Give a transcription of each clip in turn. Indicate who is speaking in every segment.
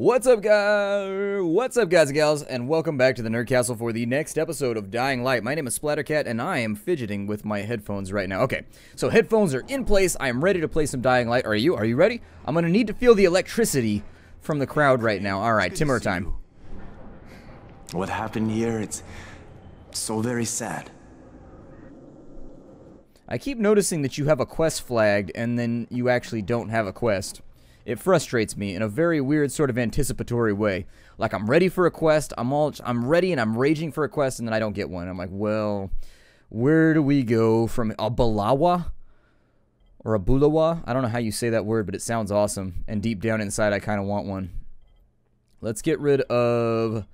Speaker 1: What's up, guys? What's up, guys and gals? And welcome back to the Nerd Castle for the next episode of Dying Light. My name is Splattercat, and I am fidgeting with my headphones right now. Okay, so headphones are in place. I am ready to play some Dying Light. Are you? Are you ready? I'm gonna need to feel the electricity from the crowd right now. All right, Timur time.
Speaker 2: What happened here? It's so very sad.
Speaker 1: I keep noticing that you have a quest flagged, and then you actually don't have a quest. It frustrates me in a very weird sort of anticipatory way. Like, I'm ready for a quest, I'm ready and I'm raging for a quest, and then I don't get one. I'm like, well, where do we go from a Balawa? Or a Bulawa? I don't know how you say that word, but it sounds awesome. And deep down inside, I kind of want one. Let's get rid of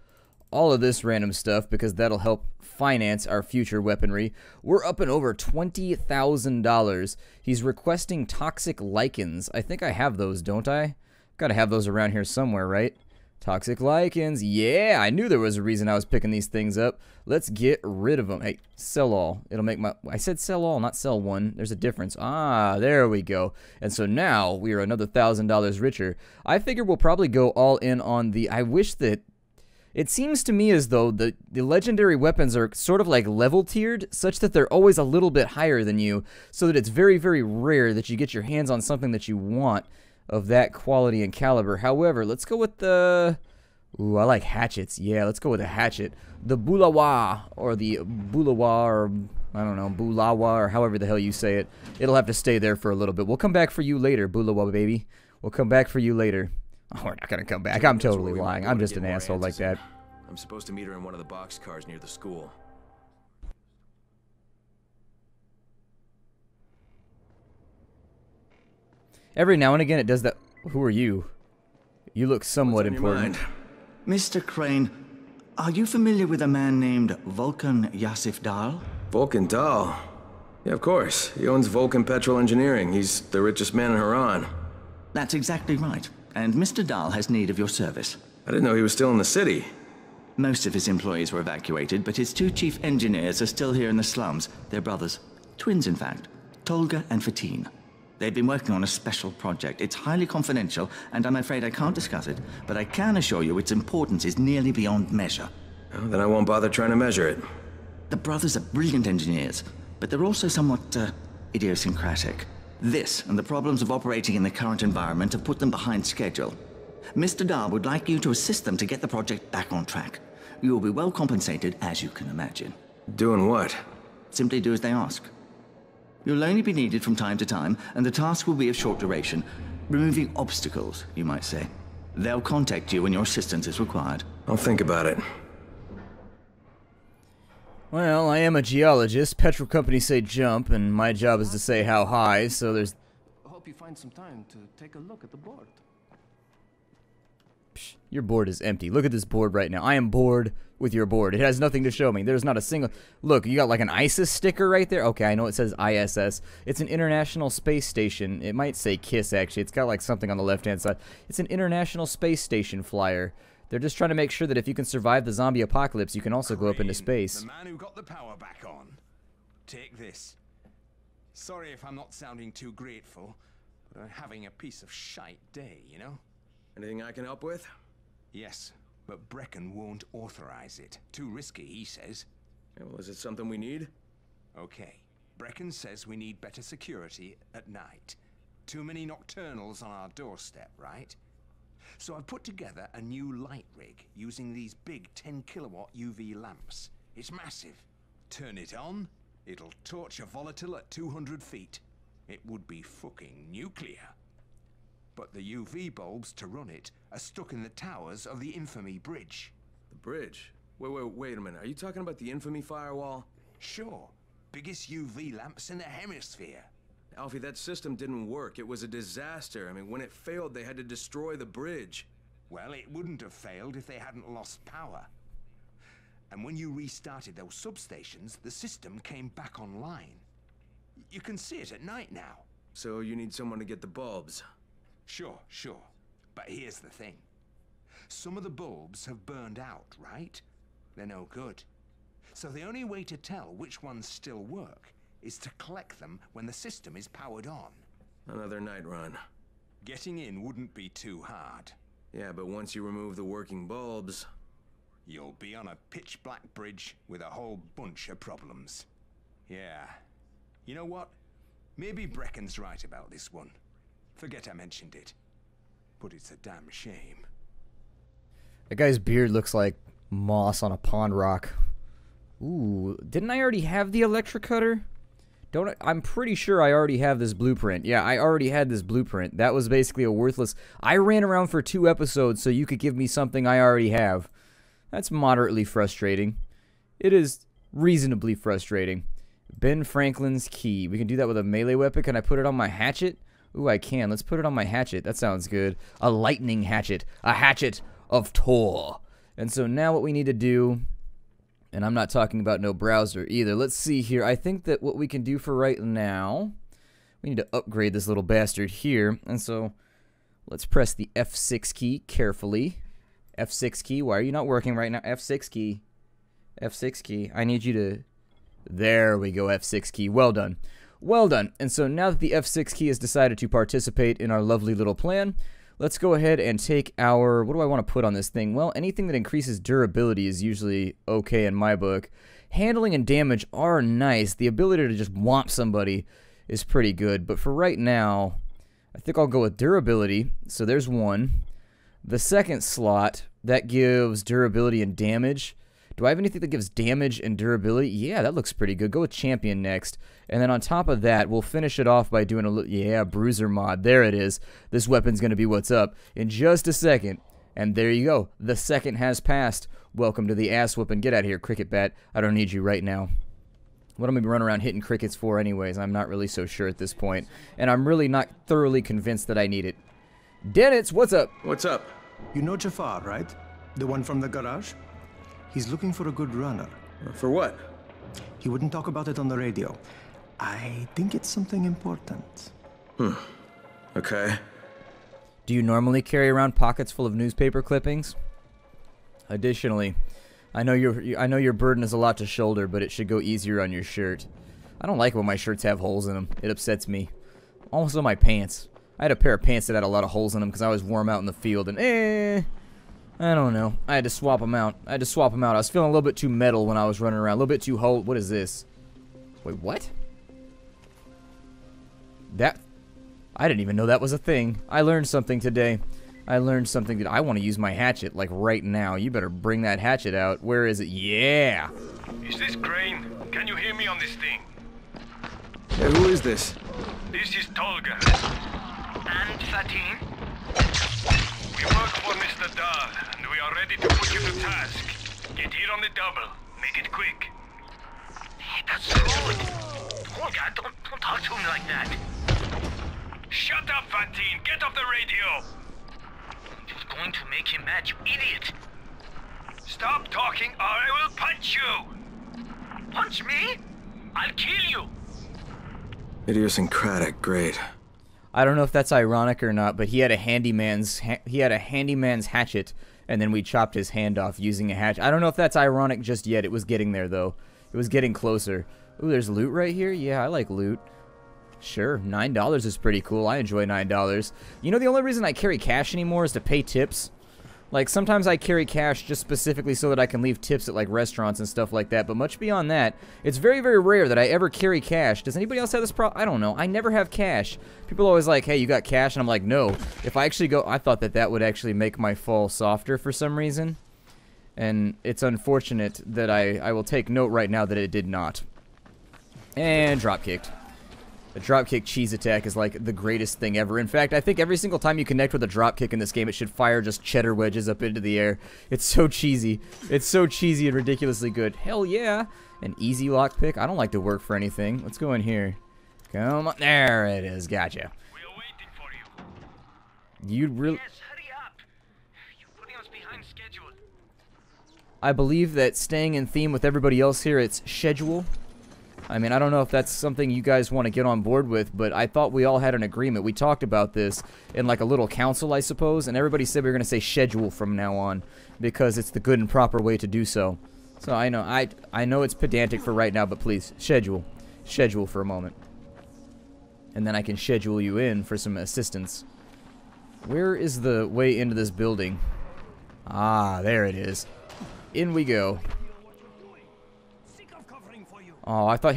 Speaker 1: all of this random stuff because that'll help finance our future weaponry. We're up and over $20,000. He's requesting toxic lichens. I think I have those, don't I? Gotta have those around here somewhere, right? Toxic lichens. Yeah, I knew there was a reason I was picking these things up. Let's get rid of them. Hey, sell all. It'll make my... I said sell all, not sell one. There's a difference. Ah, there we go. And so now we are another $1,000 richer. I figure we'll probably go all in on the... I wish that... It seems to me as though the legendary weapons are sort of like level tiered, such that they're always a little bit higher than you, so that it's very, very rare that you get your hands on something that you want of that quality and caliber. However, let's go with the... Ooh, I like hatchets. Yeah, let's go with a hatchet. The Bulawa, or the Bulawa, or I don't know, Bulawa, or however the hell you say it. It'll have to stay there for a little bit. We'll come back for you later, Bulawa baby. We'll come back for you later. Oh, we're not gonna come back. I'm totally lying. I'm just an asshole like that.
Speaker 2: I'm supposed to meet her in one of the boxcars near the school.
Speaker 1: Every now and again it does that. Who are you? You look somewhat important.
Speaker 3: Mr. Crane, are you familiar with a man named Vulcan Yassif Dahl?
Speaker 2: Vulcan Dahl? Yeah, of course. He owns Vulcan Petrol Engineering. He's the richest man in Haran.
Speaker 3: That's exactly right. And Mr. Dahl has need of your service.
Speaker 2: I didn't know he was still in the city.
Speaker 3: Most of his employees were evacuated, but his two chief engineers are still here in the slums. They're brothers. Twins, in fact. Tolga and Fatine. They've been working on a special project. It's highly confidential, and I'm afraid I can't discuss it, but I can assure you its importance is nearly beyond measure.
Speaker 2: Well, then I won't bother trying to measure it.
Speaker 3: The brothers are brilliant engineers, but they're also somewhat, idiosyncratic. This and the problems of operating in the current environment have put them behind schedule. Mr. Dahl would like you to assist them to get the project back on track. You will be well compensated, as you can imagine.
Speaker 2: Doing what?
Speaker 3: Simply do as they ask. You'll only be needed from time to time, and the task will be of short duration. Removing obstacles, you might say. They'll contact you when your assistance is required.
Speaker 2: I'll think about it.
Speaker 1: Well, I am a geologist. Petrol companies say jump, and my job is to say how high, so there's...
Speaker 4: I hope you find some time to take a look at the board.
Speaker 1: Psh, your board is empty. Look at this board right now. I am bored with your board. It has nothing to show me. There's not a single... Look, you got like an ISIS sticker right there? Okay, I know it says ISS. It's an International Space Station. It might say KISS, actually. It's got like something on the left-hand side. It's an International Space Station flyer. They're just trying to make sure that if you can survive the zombie apocalypse, you can also go up into space.
Speaker 5: The man who got the power back on. Take this. Sorry if I'm not sounding too grateful, but I'm having a piece of shite day, you know?
Speaker 2: Anything I can help with?
Speaker 5: Yes, but Brecken won't authorize it. Too risky, he says.
Speaker 2: Yeah, well, is it something we need?
Speaker 5: Okay. Brecken says we need better security at night. Too many nocturnals on our doorstep, right? So I've put together a new light rig using these big 10-kilowatt UV lamps. It's massive. Turn it on, it'll torch a volatile at 200 feet. It would be fucking nuclear. But the UV bulbs to run it are stuck in the towers of the Infamy Bridge.
Speaker 2: The bridge? Wait a minute. Are you talking about the Infamy firewall?
Speaker 5: Sure. Biggest UV lamps in the hemisphere.
Speaker 2: Alfie, that system didn't work. It was a disaster. I mean, when it failed, they had to destroy the bridge.
Speaker 5: Well, it wouldn't have failed if they hadn't lost power. And when you restarted those substations, the system came back online. You can see it at night now.
Speaker 2: So you need someone to get the bulbs?
Speaker 5: Sure. But here's the thing. Some of the bulbs have burned out, right? They're no good. So the only way to tell which ones still work is to collect them when the system is powered on.
Speaker 2: Another night run.
Speaker 5: Getting in wouldn't be too hard.
Speaker 2: Yeah, but once you remove the working bulbs...
Speaker 5: You'll be on a pitch-black bridge with a whole bunch of problems. Yeah. You know what? Maybe Brecken's right about this one. Forget I mentioned it. But it's a damn shame.
Speaker 1: That guy's beard looks like moss on a pond rock. Ooh, didn't I already have the electric cutter? I'm pretty sure I already have this blueprint. Yeah, I already had this blueprint. That was basically a worthless... I ran around for 2 episodes so you could give me something I already have. That's moderately frustrating. It is reasonably frustrating. Ben Franklin's key. We can do that with a melee weapon. Can I put it on my hatchet? Ooh, I can. Let's put it on my hatchet. That sounds good. A lightning hatchet. A hatchet of Tor. And so now what we need to do... And I'm not talking about no browser either. Let's see here. I think that what we can do for right now, we need to upgrade this little bastard here. And so let's press the F6 key carefully. F6 key. Why are you not working right now? F6 key. F6 key. I need you to... There we go, F6 key. Well done. Well done. And so now that the F6 key has decided to participate in our lovely little plan, let's go ahead and take our... What do I want to put on this thing? Well, anything that increases durability is usually okay in my book. Handling and damage are nice. The ability to just whomp somebody is pretty good. But for right now, I think I'll go with durability. So there's one. The second slot, that gives durability and damage. Do I have anything that gives damage and durability? Yeah, that looks pretty good. Go with champion next. And then on top of that, we'll finish it off by doing a little... Yeah, bruiser mod. There it is. This weapon's going to be what's up in just a second. And there you go. The second has passed. Welcome to the ass whooping. Get out of here, cricket bat. I don't need you right now. What am I going to run around hitting crickets for anyways? I'm not really so sure at this point. And I'm really not thoroughly convinced that I need it. Dennis, what's up?
Speaker 2: What's up?
Speaker 6: You know Jafar, right? The one from the garage? He's looking for a good runner.
Speaker 2: For what?
Speaker 6: He wouldn't talk about it on the radio. I think it's something important.
Speaker 2: Okay.
Speaker 1: Do you normally carry around pockets full of newspaper clippings? Additionally, I know your burden is a lot to shoulder, but it should go easier on your shirt. I don't like when my shirts have holes in them. It upsets me. Also my pants. I had a pair of pants that had a lot of holes in them because I was warm out in the field, and I don't know. I had to swap them out. I was feeling a little bit too metal when I was running around. A little bit too What is this? Wait, what? I didn't even know that was a thing. I learned something today. I learned something that I want to use my hatchet, like, right now. You better bring that hatchet out. Where is it? Yeah!
Speaker 7: Is this Crane? Can you hear me on this thing?
Speaker 2: Hey, who is this?
Speaker 7: This is Tolga.
Speaker 8: And Fatin?
Speaker 7: We work for Mr. Dahl, and we are ready to put you to task. Get here on the double. Make it quick.
Speaker 8: Hey, that's rude. Tolga, don't talk to me like that.
Speaker 7: Shut up, Fatin! Get off the radio!
Speaker 8: You're going to make him mad, you idiot!
Speaker 7: Stop talking or I will punch you!
Speaker 8: Punch me? I'll kill you!
Speaker 2: Idiosyncratic, great.
Speaker 1: I don't know if that's ironic or not, but he had a handyman's hatchet, and then we chopped his hand off using a hatchet. I don't know if that's ironic just yet. It was getting there, though. It was getting closer. Ooh, there's loot right here? Yeah, I like loot. Sure, $9 is pretty cool. I enjoy $9. You know, the only reason I carry cash anymore is to pay tips. Like, sometimes I carry cash just specifically so that I can leave tips at, like, restaurants and stuff like that. But much beyond that, it's very, very rare that I ever carry cash. Does anybody else have this problem? I don't know. I never have cash. People are always like, hey, you got cash? And I'm like, no. If I actually go... I thought that that would actually make my fall softer for some reason. And it's unfortunate that I will take note right now that it did not. And drop-kicked. The dropkick cheese attack is like the greatest thing ever. In fact, I think every single time you connect with a dropkick in this game, it should fire just cheddar wedges up into the air. It's so cheesy. It's so cheesy and ridiculously good. Hell yeah. An easy lockpick. I don't like to work for anything. Let's go in here. Come on. There it is. Gotcha.
Speaker 7: We are waiting for you.
Speaker 1: You'd really...
Speaker 8: Yes, hurry up! You're putting us behind schedule.
Speaker 1: I believe that staying in theme with everybody else here, it's schedule. I mean, I don't know if that's something you guys want to get on board with, but I thought we all had an agreement. We talked about this in like a little council, I suppose, and everybody said we were going to say schedule from now on because it's the good and proper way to do so. So I know it's pedantic for right now, but please, schedule. Schedule for a moment. And then I can schedule you in for some assistance. Where is the way into this building? Ah, there it is. In we go. Oh, I thought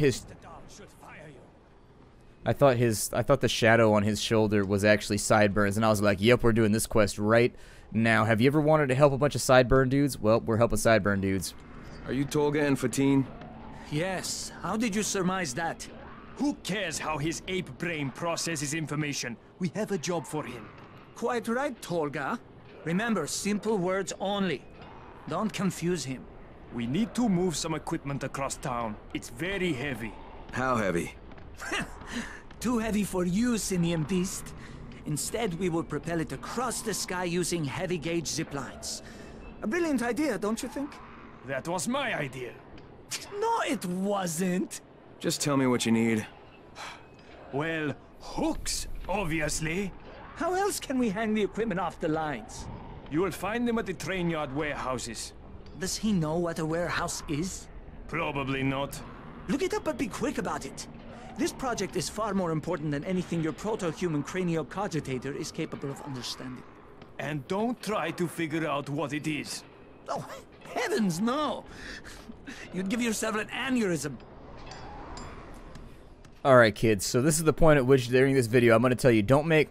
Speaker 1: the shadow on his shoulder was actually Sideburns, and I was like, yep, we're doing this quest right now. Have you ever wanted to help a bunch of Sideburn dudes? Well, we're helping Sideburn dudes.
Speaker 2: Are you Tolga and Fatine?
Speaker 9: Yes. How did you surmise that? Who cares how his ape brain processes information? We have a job for him. Quite right, Tolga. Remember, simple words only. Don't confuse him. We need to move some equipment across town. It's very heavy.
Speaker 2: How heavy?
Speaker 9: Too heavy for you, Simian Beast. Instead, we will propel it across the sky using heavy-gauge zip lines. A brilliant idea, don't you think? That was my idea. No, it wasn't.
Speaker 2: Just tell me what you need.
Speaker 9: Well, hooks, obviously. How else can we hang the equipment off the lines? You will find them at the train yard warehouses. Does he know what a warehouse is? Probably not. Look it up, but be quick about it. This project is far more important than anything your proto-human craniocogitator is capable of understanding. And don't try to figure out what it is. Oh, heavens no! You'd give yourself an aneurysm.
Speaker 1: Alright, kids, so this is the point at which during this video I'm going to tell you, don't make...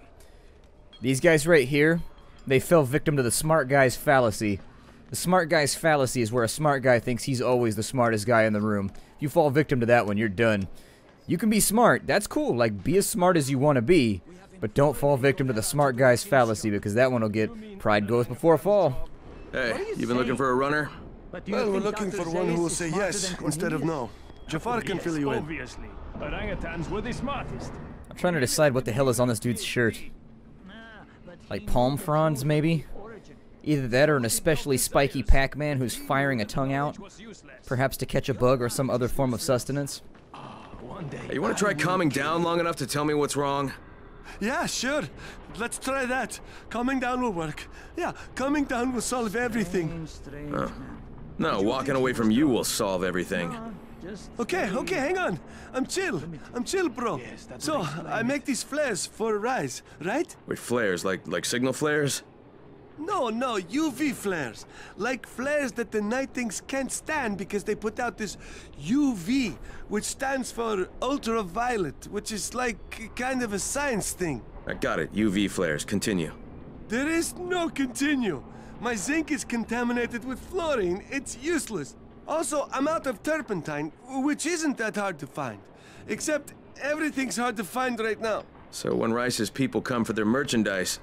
Speaker 1: These guys right here, they fell victim to the smart guy's fallacy. The smart guy's fallacy is where a smart guy thinks he's always the smartest guy in the room. If you fall victim to that one, you're done. You can be smart, that's cool, like be as smart as you want to be, but don't fall victim to the smart guy's fallacy, because that one will get pride goes before a fall.
Speaker 2: Hey, you been looking for a runner?
Speaker 10: Well, we're looking for one who will say yes instead of no. Jafar can fill you in.
Speaker 9: Obviously. Orangutans were the smartest.
Speaker 1: I'm trying to decide what the hell is on this dude's shirt. Like palm fronds, maybe? Either that or an especially spiky Pac-Man who's firing a tongue out, perhaps to catch a bug or some other form of sustenance.
Speaker 2: Hey, you want to try calming down long enough to tell me what's wrong?
Speaker 10: Yeah, sure. Let's try that. Calming down will work. Yeah, calming down will solve everything.
Speaker 2: No, walking away from you will solve everything.
Speaker 10: Okay, hang on. I'm chill, bro. So, I make these flares for a rise, right?
Speaker 2: Wait, flares? Like signal flares?
Speaker 10: No, UV flares. Like flares that the night things can't stand because they put out this UV, which stands for ultraviolet, which is like kind of a science thing.
Speaker 2: I got it. UV flares. Continue.
Speaker 10: There is no continue. My zinc is contaminated with fluorine. It's useless. Also, I'm out of turpentine, which isn't that hard to find. Except everything's hard to find right now.
Speaker 2: So when Rice's people come for their merchandise...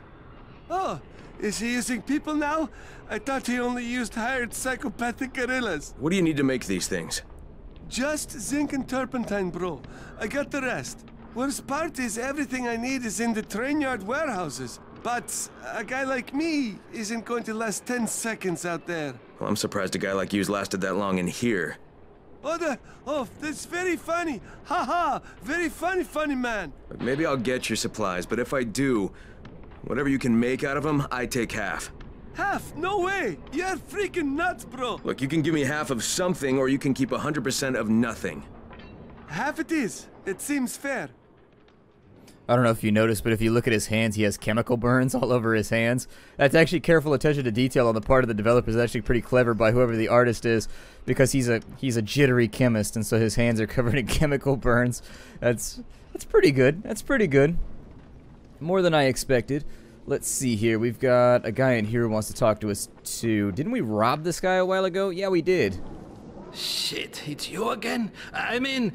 Speaker 10: Oh, is he using people now? I thought he only used hired psychopathic gorillas.
Speaker 2: What do you need to make these things?
Speaker 10: Just zinc and turpentine, bro. I got the rest. Worst part is everything I need is in the train yard warehouses. But a guy like me isn't going to last 10 seconds out there.
Speaker 2: Well, I'm surprised a guy like you's lasted that long in here.
Speaker 10: Oh, that's very funny. Ha! Very funny man.
Speaker 2: Look, maybe I'll get your supplies, but if I do, whatever you can make out of them, I take half.
Speaker 10: Half? No way! You're freaking nuts, bro!
Speaker 2: Look, you can give me half of something, or you can keep 100% of nothing.
Speaker 10: Half it is. It seems fair.
Speaker 1: I don't know if you noticed, but if you look at his hands, he has chemical burns all over his hands. That's actually careful attention to detail on the part of the developers. It's actually pretty clever by whoever the artist is, because he's a jittery chemist, and so his hands are covered in chemical burns. That's pretty good. That's pretty good. More than I expected. Let's see here. We've got a guy in here who wants to talk to us too. Didn't we rob this guy a while ago? Yeah, we did.
Speaker 8: Shit, it's you again? I mean,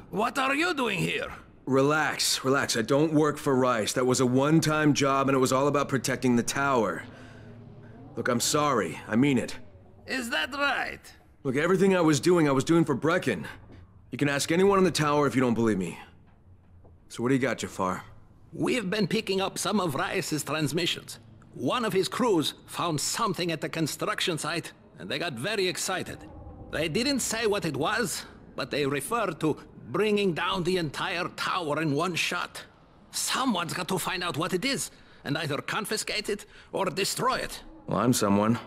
Speaker 8: what are you doing here?
Speaker 2: Relax. I don't work for Rice. That was a one-time job, and it was all about protecting the tower. Look, I'm sorry. I mean it.
Speaker 8: Is that right?
Speaker 2: Look, everything I was doing for Brecken. You can ask anyone in the tower if you don't believe me. So what do you got, Jafar?
Speaker 8: We've been picking up some of Rice's transmissions. One of his crews found something at the construction site, and they got very excited. They didn't say what it was, but they referred to bringing down the entire tower in one shot. Someone's got to find out what it is, and either confiscate it or destroy it.
Speaker 2: Well, I'm someone.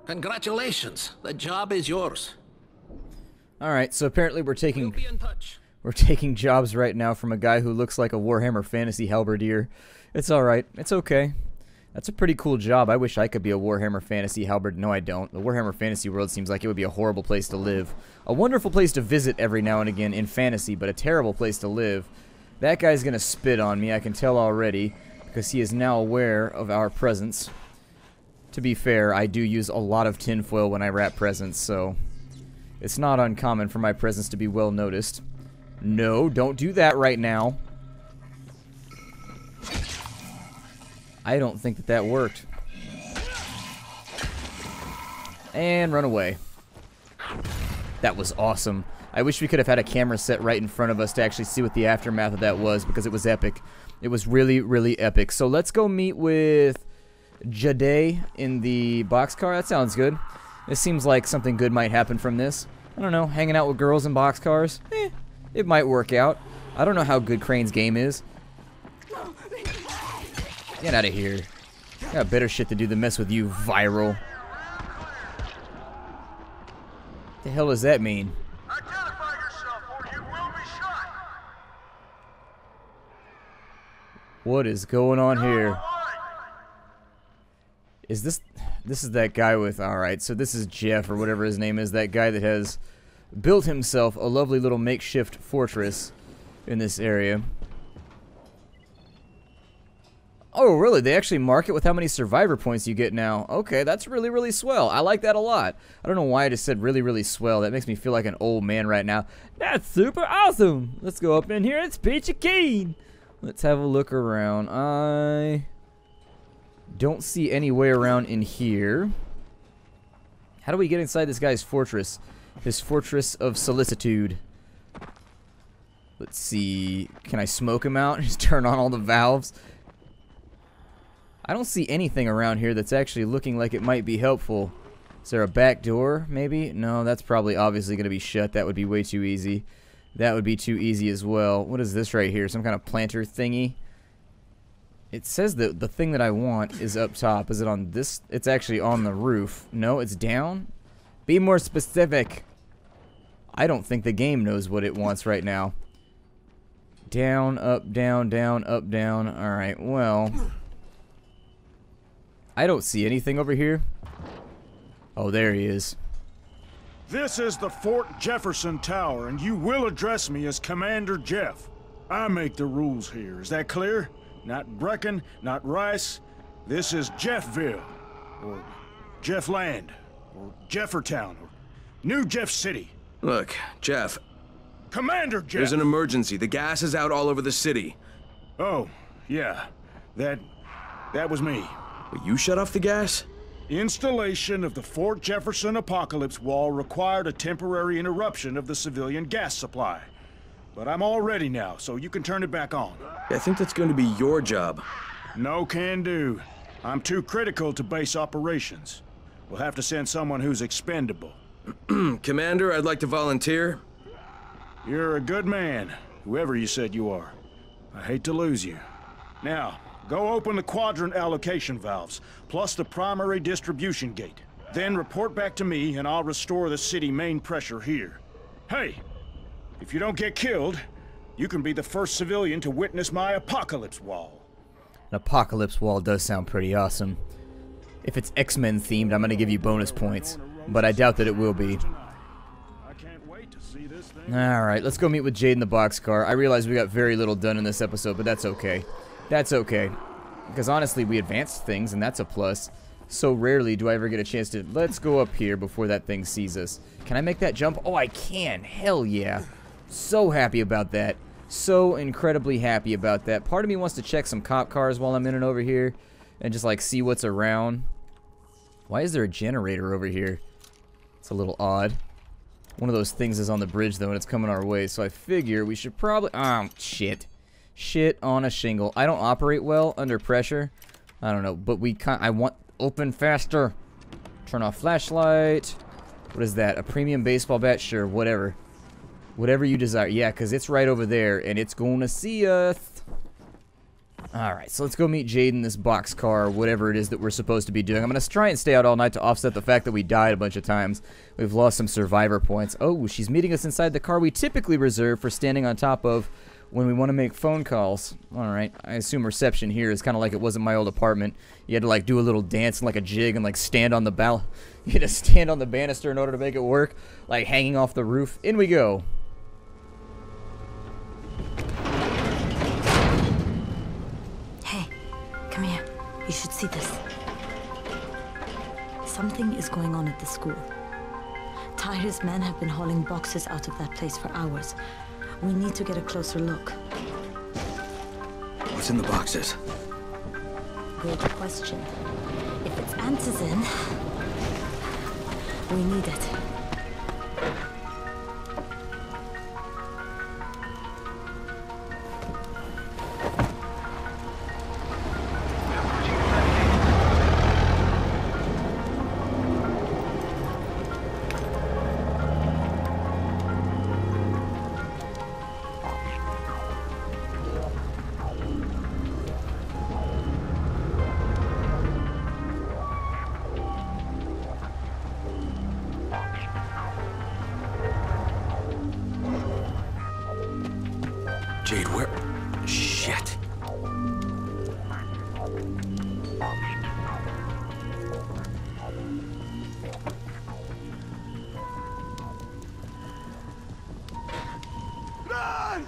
Speaker 8: Congratulations. The job is yours.
Speaker 1: Alright, so apparently we're taking...
Speaker 8: We'll be in touch.
Speaker 1: We're taking jobs right now from a guy who looks like a Warhammer Fantasy halberdier. It's alright. It's okay. That's a pretty cool job. I wish I could be a Warhammer Fantasy halberd. No, I don't. The Warhammer Fantasy world seems like it would be a horrible place to live. A wonderful place to visit every now and again in fantasy, but a terrible place to live. That guy's gonna spit on me, I can tell already, because he is now aware of our presence. To be fair, I do use a lot of tinfoil when I wrap presents, so it's not uncommon for my presence to be well noticed. No, don't do that right now. I don't think that that worked. And run away. That was awesome. I wish we could have had a camera set right in front of us to actually see what the aftermath of that was, because it was epic. It was really, really epic. So let's go meet with Jade in the boxcar. That sounds good. This seems like something good might happen from this. I don't know, hanging out with girls in boxcars? It might work out. I don't know how good Crane's game is. Get out of here. I got better shit to do than mess with you, viral. What the hell does that mean?
Speaker 7: Identify yourself or you will be shot.
Speaker 1: What is going on here? Is this is that guy with, alright, so this is Jeff or whatever his name is, that guy that has built himself a lovely little makeshift fortress in this area. Oh, really? They actually mark it with how many survivor points you get now. Okay, that's really, really swell. I like that a lot. I don't know why I just said really, really swell. That makes me feel like an old man right now. That's super awesome. Let's go up in here. It's Peachy Keen. Let's have a look around. I don't see any way around in here. How do we get inside this guy's fortress? His fortress of solicitude. Let's see. Can I smoke him out? Just turn on all the valves. I don't see anything around here that's actually looking like it might be helpful. Is there a back door, maybe? No, that's probably obviously going to be shut. That would be way too easy. That would be too easy as well. What is this right here? Some kind of planter thingy? It says that the thing that I want is up top. Is it on this? It's actually on the roof. No, it's down? Be more specific. I don't think the game knows what it wants right now. Down, up, down, down, up, down. Alright, well... I don't see anything over here. Oh, there he is.
Speaker 11: This is the Fort Jefferson Tower, and you will address me as Commander Jeff. I make the rules here. Is that clear? Not Brecken, not Rice. This is Jeffville, or Jeffland, or Jeffertown, or New Jeff City.
Speaker 2: Look, Jeff.
Speaker 11: Commander Jeff!
Speaker 2: There's an emergency. The gas is out all over the city.
Speaker 11: Oh, yeah. That was me.
Speaker 2: Will you shut off the gas?
Speaker 11: Installation of the Fort Jefferson Apocalypse Wall required a temporary interruption of the civilian gas supply. But I'm all ready now, so you can turn it back on.
Speaker 2: I think that's going to be your job.
Speaker 11: No can do. I'm too critical to base operations. We'll have to send someone who's expendable.
Speaker 2: Commander, I'd like to volunteer.
Speaker 11: You're a good man, whoever you said you are. I hate to lose you. Now, go open the quadrant allocation valves, plus the primary distribution gate. Then report back to me, and I'll restore the city main pressure here. Hey, if you don't get killed, you can be the first civilian to witness my apocalypse wall.
Speaker 1: An apocalypse wall does sound pretty awesome. If it's X-Men themed, I'm going to give you bonus points, but I doubt that it will be. Alright, let's go meet with Jade in the boxcar. I realize we got very little done in this episode, but that's okay. That's okay. Because honestly, we advanced things, and that's a plus. So rarely do I ever get a chance to... Let's go up here before that thing sees us. Can I make that jump? Oh, I can! Hell yeah! So happy about that. So incredibly happy about that. Part of me wants to check some cop cars while I'm in and over here. And just, like, see what's around. Why is there a generator over here? It's a little odd. One of those things is on the bridge, though, and it's coming our way. So I figure we should probably... Oh, shit. Shit on a shingle. I don't operate well under pressure. I don't know, but I want open faster. Turn off flashlight. What is that? A premium baseball bat? Sure, whatever. Whatever you desire. Yeah, because it's right over there, and it's going to see us. Alright, so let's go meet Jade in this boxcar, whatever it is that we're supposed to be doing. I'm going to try and stay out all night to offset the fact that we died a bunch of times. We've lost some survivor points. Oh, she's meeting us inside the car we typically reserve for standing on top of when we want to make phone calls. Alright, I assume reception here is kind of like it was in my old apartment. You had to like do a little dance and like a jig and like stand on the you had to stand on the banister in order to make it work. Like hanging off the roof. In we go.
Speaker 12: Hey, come here. You should see this. Something is going on at the school. Tahir's men have been hauling boxes out of that place for hours. We need to get a closer look.
Speaker 2: What's in the boxes?
Speaker 12: Good question. If it's antizin, we need it.
Speaker 2: Jade, where? Shit.
Speaker 10: Run!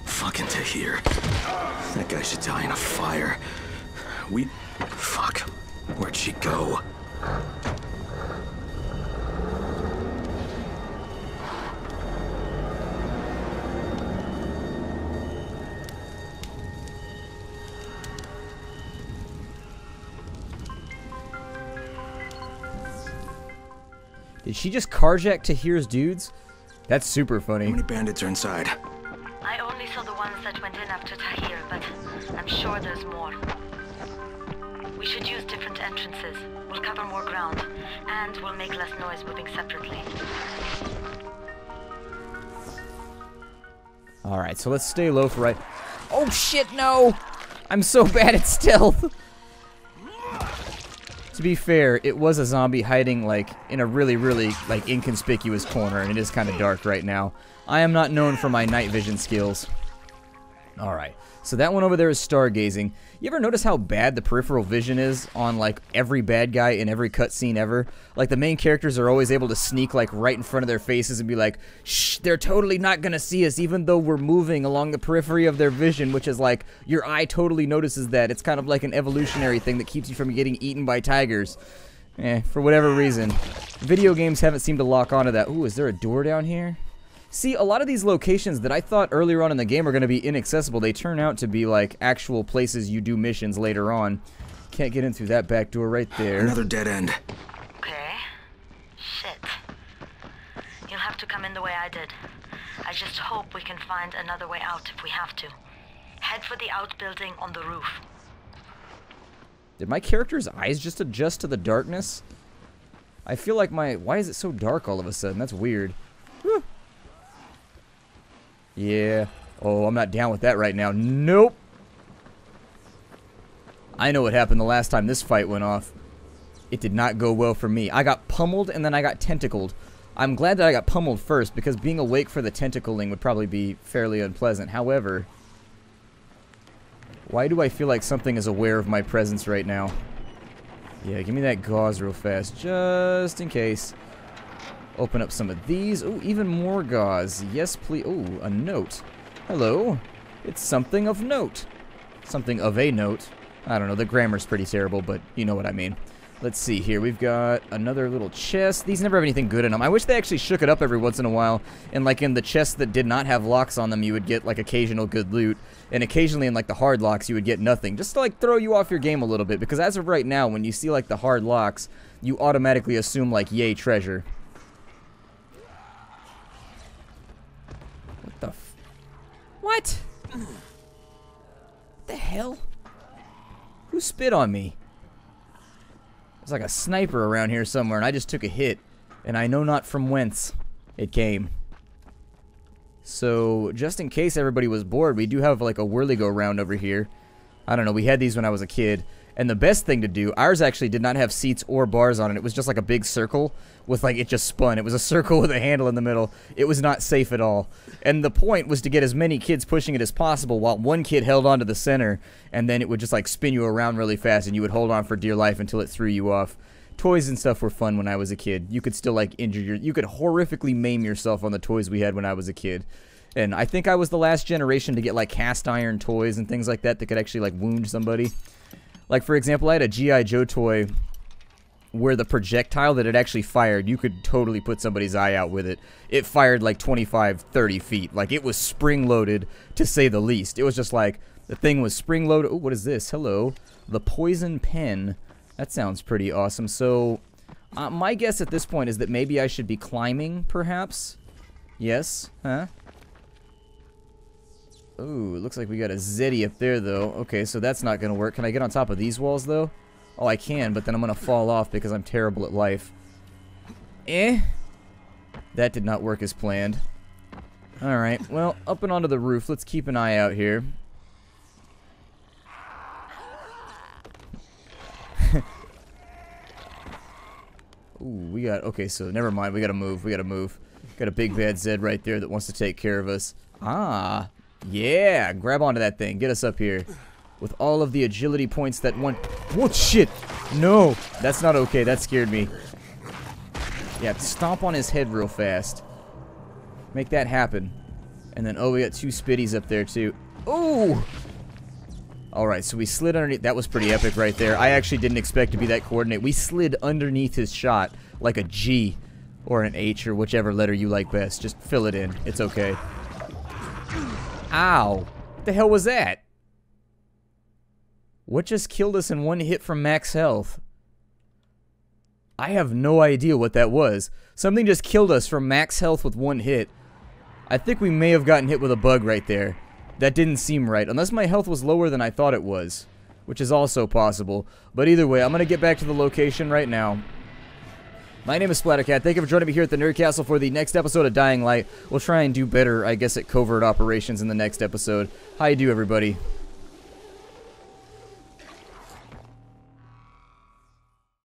Speaker 2: Fucking Tahir. That guy should die in a fire. Fuck. Where'd she go?
Speaker 1: Did she just carjack Tahir's dudes? That's super funny.
Speaker 2: How many bandits are inside?
Speaker 12: I only saw the ones that went in after Tahir, but I'm sure there's more. We should use different entrances. We'll cover more ground, and we'll make less noise moving separately.
Speaker 1: Alright, so let's stay low for right... Oh shit, no! I'm so bad at stealth! To be fair, it was a zombie hiding, like, in a really, like, inconspicuous corner, and it is kind of dark right now. I am not known for my night vision skills. Alright, so that one over there is stargazing. You ever notice how bad the peripheral vision is on, like, every bad guy in every cutscene ever? Like, the main characters are always able to sneak, like, right in front of their faces and be like, shh, they're totally not gonna see us, even though we're moving along the periphery of their vision, which is like, your eye totally notices that. It's kind of like an evolutionary thing that keeps you from getting eaten by tigers. For whatever reason. Video games haven't seemed to lock onto that. Ooh, is there a door down here? See, a lot of these locations that I thought earlier on in the game were going to be inaccessible, they turn out to be, like, actual places you do missions later on. Can't get in through that back door right there.
Speaker 2: Another dead end.
Speaker 12: Okay. Shit. You'll have to come in the way I did. I just hope we can find another way out if we have to. Head for the outbuilding on the roof.
Speaker 1: Did my character's eyes just adjust to the darkness? I feel like my... Why is it so dark all of a sudden? That's weird. Whew. Yeah. Oh, I'm not down with that right now. Nope. I know what happened the last time this fight went off. It did not go well for me. I got pummeled and then I got tentacled. I'm glad that I got pummeled first because being awake for the tentacling would probably be fairly unpleasant. However, why do I feel like something is aware of my presence right now? Yeah, give me that gauze real fast, just in case. Open up some of these. Oh, even more gauze. Yes, please. Oh, a note. Hello. It's something of note. Something of a note. I don't know. The grammar's pretty terrible, but you know what I mean. Let's see here. We've got another little chest. These never have anything good in them. I wish they actually shook it up every once in a while. And like in the chests that did not have locks on them, you would get like occasional good loot. And occasionally in like the hard locks, you would get nothing. Just to like throw you off your game a little bit. Because as of right now, when you see like the hard locks, you automatically assume like, yay, treasure. What the f... What? What the hell? Who spit on me? There's like a sniper around here somewhere, and I just took a hit. And I know not from whence it came. So, just in case everybody was bored, we do have like a whirly-go round over here. I don't know, we had these when I was a kid. And the best thing to do, ours actually did not have seats or bars on it. It was just like a big circle with like, it just spun. It was a circle with a handle in the middle. It was not safe at all. And the point was to get as many kids pushing it as possible while one kid held on to the center, and then it would just like spin you around really fast and you would hold on for dear life until it threw you off. Toys and stuff were fun when I was a kid. You could still like you could horrifically maim yourself on the toys we had when I was a kid. And I think I was the last generation to get like cast iron toys and things like that that could actually like wound somebody. Like, for example, I had a G.I. Joe toy where the projectile that it actually fired, you could totally put somebody's eye out with it. It fired like 25, 30 feet. Like, it was spring-loaded, to say the least. It was just like, the thing was spring-loaded. Oh, what is this? Hello. The poison pen. That sounds pretty awesome. So, my guess at this point is that maybe I should be climbing, perhaps? Yes? Huh? Ooh, it looks like we got a Zeddy up there, though. Okay, so that's not gonna work. Can I get on top of these walls, though? Oh, I can, but then I'm gonna fall off because I'm terrible at life. That did not work as planned. Alright, well, up and onto the roof. Let's keep an eye out here. Ooh, we got... Okay, so never mind. We gotta move. We gotta move. Got a big bad Zed right there that wants to take care of us. Ah... Yeah, grab onto that thing. Get us up here. With all of the agility points that one... What shit? No, that's not okay. That scared me. Yeah, stomp on his head real fast. Make that happen. And then, oh, we got two spitties up there, too. Ooh! Alright, so we slid underneath. That was pretty epic right there. I actually didn't expect to be that coordinate. We slid underneath his shot like a G or an H or whichever letter you like best. Just fill it in. It's okay. Ow. What the hell was that? What just killed us in one hit from max health? I have no idea what that was. Something just killed us from max health with one hit. I think we may have gotten hit with a bug right there. That didn't seem right, unless my health was lower than I thought it was, which is also possible. But either way, I'm going to get back to the location right now. My name is Splattercat. Thank you for joining me here at the Nerd Castle for the next episode of Dying Light. We'll try and do better, I guess, at covert operations in the next episode. How you do, everybody?